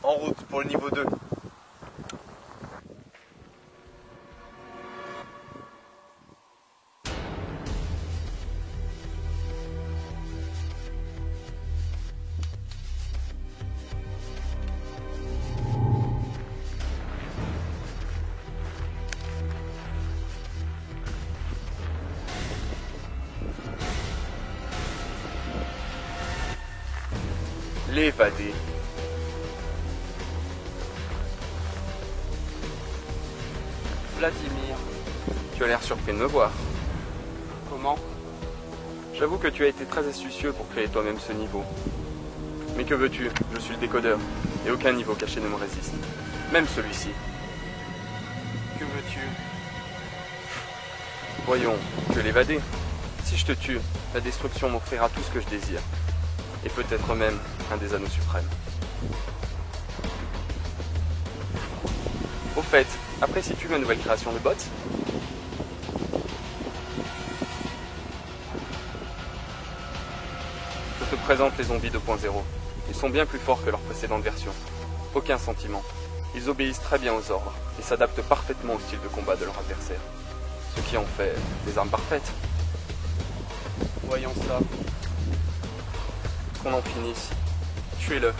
En route pour le niveau 2. L'évadé. Vladimir, tu as l'air surpris de me voir. Comment? J'avoue que tu as été très astucieux pour créer toi-même ce niveau. Mais que veux-tu? Je suis le décodeur, et aucun niveau caché ne me résiste. Même celui-ci. Que veux-tu? Voyons, que l'évadé. Si je te tue, la destruction m'offrira tout ce que je désire. Et peut-être même un des anneaux suprêmes. Au fait, apprécies-tu ma nouvelle création de bots? Je te présente les zombies 2.0. Ils sont bien plus forts que leur précédente version. Aucun sentiment. Ils obéissent très bien aux ordres et s'adaptent parfaitement au style de combat de leur adversaire. Ce qui en fait des armes parfaites. Voyons cela. Qu'on en finisse. Tuez-le.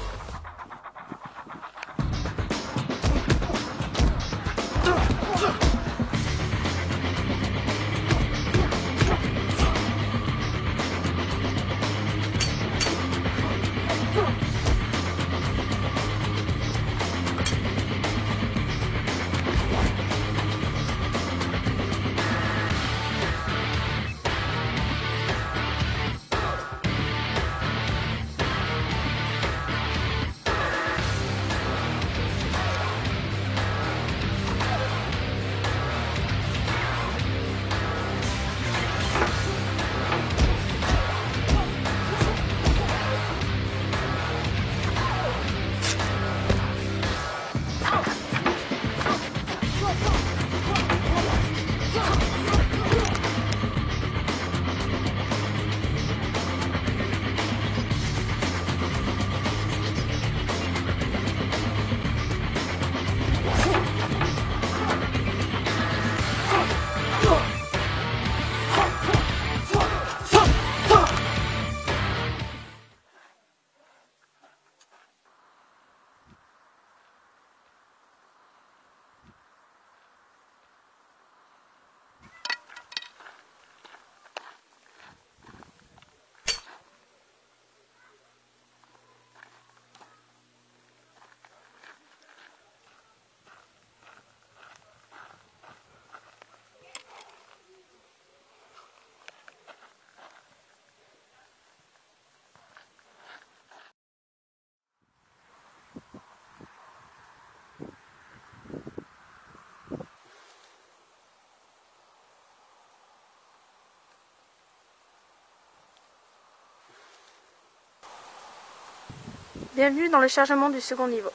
Bienvenue dans le chargement du second niveau.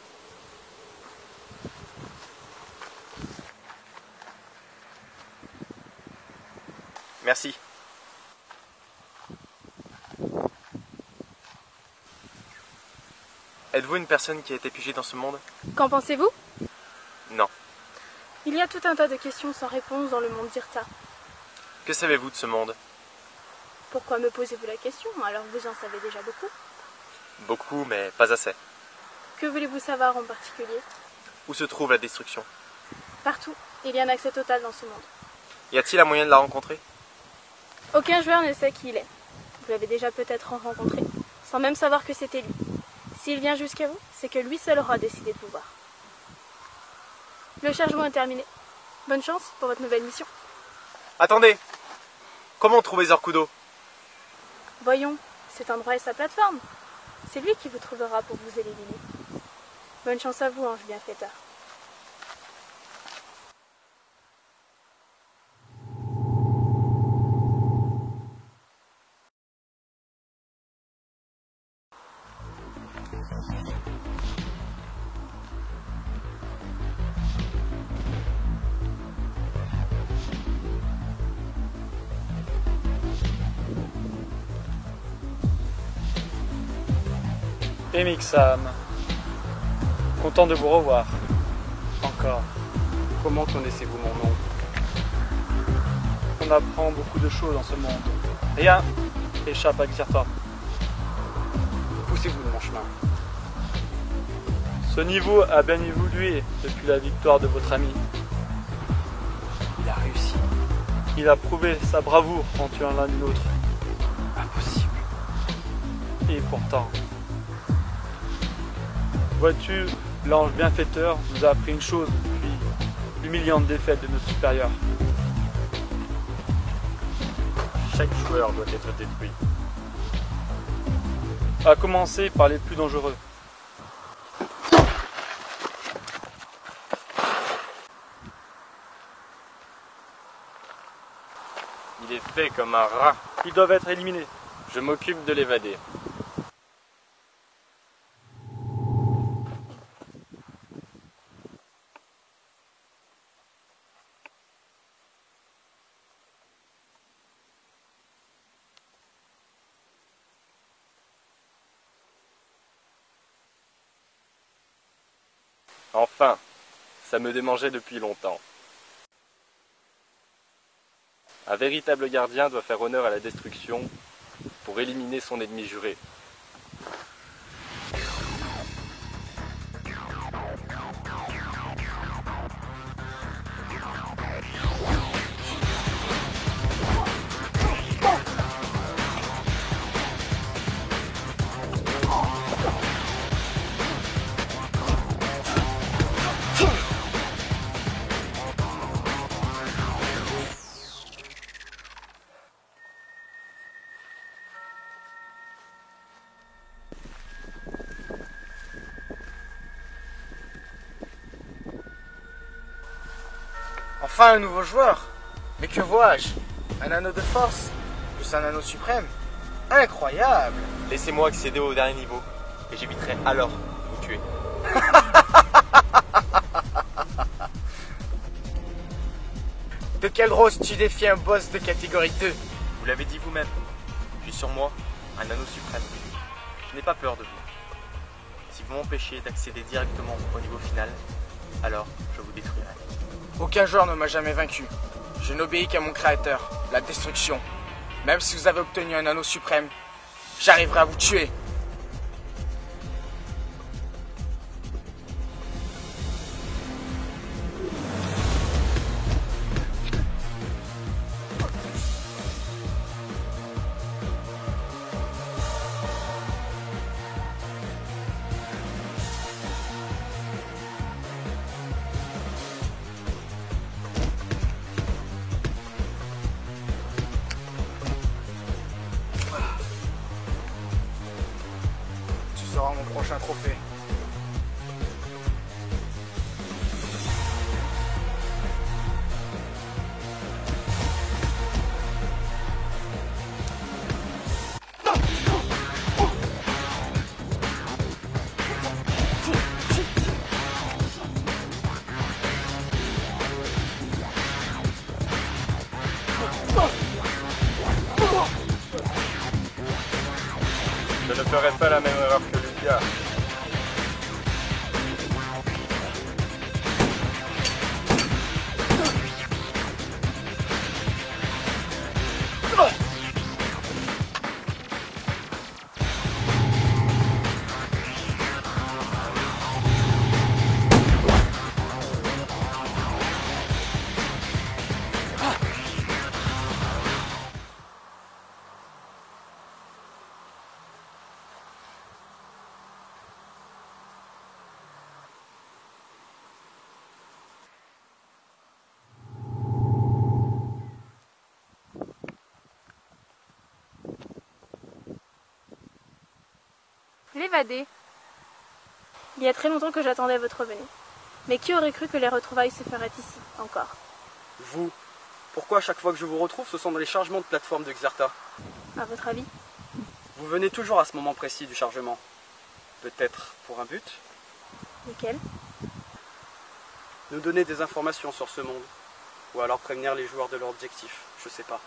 Merci. Êtes-vous une personne qui a été piégée dans ce monde? Qu'en pensez-vous? Non. Il y a tout un tas de questions sans réponse dans le monde d'Yrta. Que savez-vous de ce monde? Pourquoi me posez-vous la question alors que vous en savez déjà beaucoup? Beaucoup, mais pas assez. Que voulez-vous savoir en particulier? Où se trouve la destruction? Partout. Il y a un accès total dans ce monde. Y a-t-il un moyen de la rencontrer? Aucun joueur ne sait qui il est. Vous l'avez déjà peut-être rencontré, sans même savoir que c'était lui. S'il vient jusqu'à vous, c'est que lui seul aura décidé de vous voir. Le chargement est terminé. Bonne chance pour votre nouvelle mission. Attendez! Comment trouver Zorkudo? Voyons, cet endroit est sa plateforme. C'est lui qui vous trouvera pour vous éliminer. Bonne chance à vous, ange bienfaiteur. Et Mixam. Content de vous revoir. Encore. Comment connaissez-vous mon nom? On apprend beaucoup de choses dans ce monde. Rien échappe à Xerta. Poussez-vous de mon chemin. Ce niveau a bien évolué depuis la victoire de votre ami. Il a réussi. Il a prouvé sa bravoure en tuant l'un de l'autre. Impossible. Et pourtant, vois-tu, l'ange bienfaiteur nous a appris une chose depuis l'humiliante défaite de notre supérieur. Chaque joueur doit être détruit. À commencer par les plus dangereux. Il est fait comme un rat. Ils doivent être éliminés. Je m'occupe de l'évader. Enfin, ça me démangeait depuis longtemps. Un véritable gardien doit faire honneur à la destruction pour éliminer son ennemi juré. Enfin un nouveau joueur. Mais que vois-je? Un anneau de force, plus un anneau suprême. Incroyable. Laissez-moi accéder au dernier niveau, et j'éviterai alors de vous tuer. De quelle rose tu défies un boss de catégorie 2? Vous l'avez dit vous-même, puis sur moi, un anneau suprême. Je n'ai pas peur de vous. Si vous m'empêchez d'accéder directement au niveau final, alors je vous détruirai. Aucun joueur ne m'a jamais vaincu. Je n'obéis qu'à mon créateur, la destruction. Même si vous avez obtenu un anneau suprême, j'arriverai à vous tuer. Tu seras mon prochain trophée. Je ne ferai pas la même erreur que Lucas. L'évader. Il y a très longtemps que j'attendais votre venue. Mais qui aurait cru que les retrouvailles se feraient ici, encore? Vous, pourquoi à chaque fois que je vous retrouve, ce sont dans les chargements de plateforme de Xerta? À votre avis? Vous venez toujours à ce moment précis du chargement. Peut-être pour un but? Lequel? Nous donner des informations sur ce monde. Ou alors prévenir les joueurs de leur objectif, je sais pas.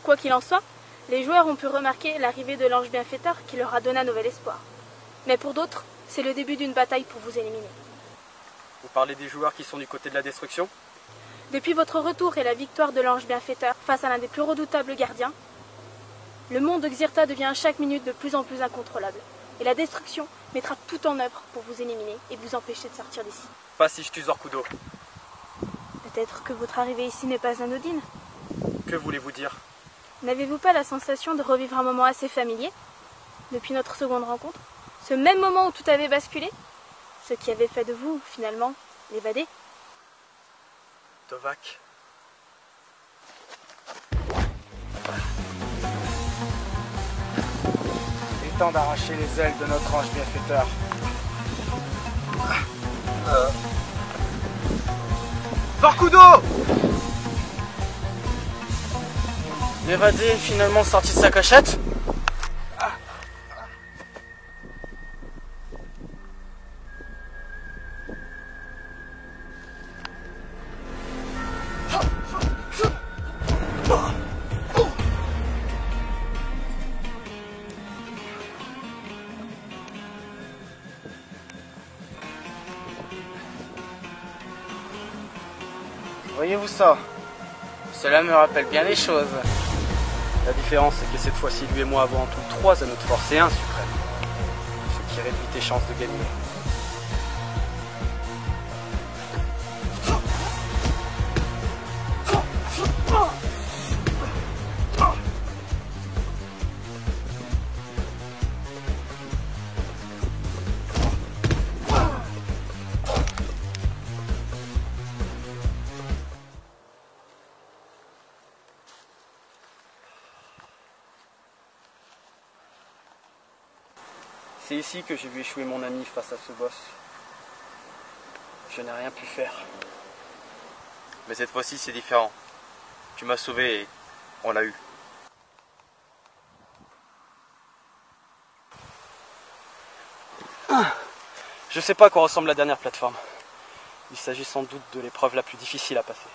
Quoi qu'il en soit, les joueurs ont pu remarquer l'arrivée de l'ange bienfaiteur qui leur a donné un nouvel espoir. Mais pour d'autres, c'est le début d'une bataille pour vous éliminer. Vous parlez des joueurs qui sont du côté de la destruction? Depuis votre retour et la victoire de l'ange bienfaiteur face à l'un des plus redoutables gardiens, le monde de Xirta devient à chaque minute de plus en plus incontrôlable. Et la destruction mettra tout en œuvre pour vous éliminer et vous empêcher de sortir d'ici. Pas si je tue Zorkudo. Peut-être que votre arrivée ici n'est pas anodine. Que voulez-vous dire? N'avez-vous pas la sensation de revivre un moment assez familier depuis notre seconde rencontre? Ce même moment où tout avait basculé? Ce qui avait fait de vous, finalement, l'évadé? Tovak. Il est temps d'arracher les ailes de notre ange bienfaiteur. Zorkudo! L'évadé est finalement sorti de sa cachette? Voyez-vous ça? Cela me rappelle bien les choses. La différence, c'est que cette fois-ci, lui et moi avons en tout 3 anneaux de force et 1 suprême. Ce qui réduit tes chances de gagner. C'est ici que j'ai vu échouer mon ami face à ce boss. Je n'ai rien pu faire. Mais cette fois-ci, c'est différent. Tu m'as sauvé et on l'a eu. Je sais pas à quoi ressemble la dernière plateforme. Il s'agit sans doute de l'épreuve la plus difficile à passer.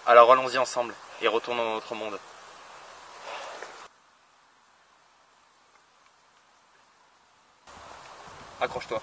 Alors allons-y ensemble et retournons dans notre monde. Accroche-toi.